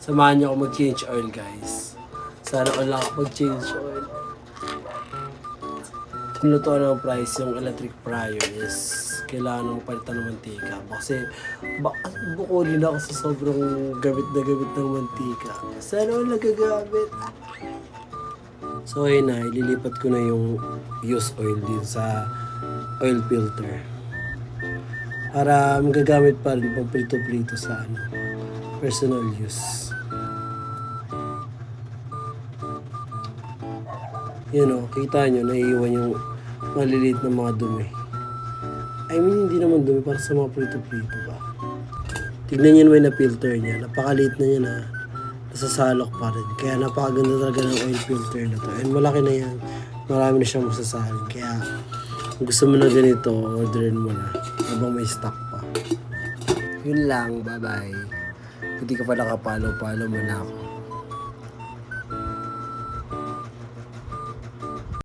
Samahan niyo ako mag-change oil, guys. Sana all ako mag-change oil. Tinutuan ng price yung electric fryer is kailangan mo palitan ng mantika. Kasi bukulin ako sa sobrang gamit na gamit ng mantika. Sana all nagagamit. So ayun na, ililipat ko na yung used oil din sa oil filter. Para magagamit pa rin pang prito-prito sa personal use. Yan o, kita nyo, naiiwan yung maliliit na mga dumi. I mean, hindi naman dumi, para sa mga prito-prito ba. Tignan nyo naman na filter niya, napakaliit na niya na nasasalok pa rin. Kaya napakaganda talaga ng oil filter na to. And malaki na yan, marami na siyang masasalin. Kaya kung gusto mo na ganito, orderin mo na habang may stock pa. Yun lang, bye-bye. Kung di ka pa nakapalo, follow mo na ako.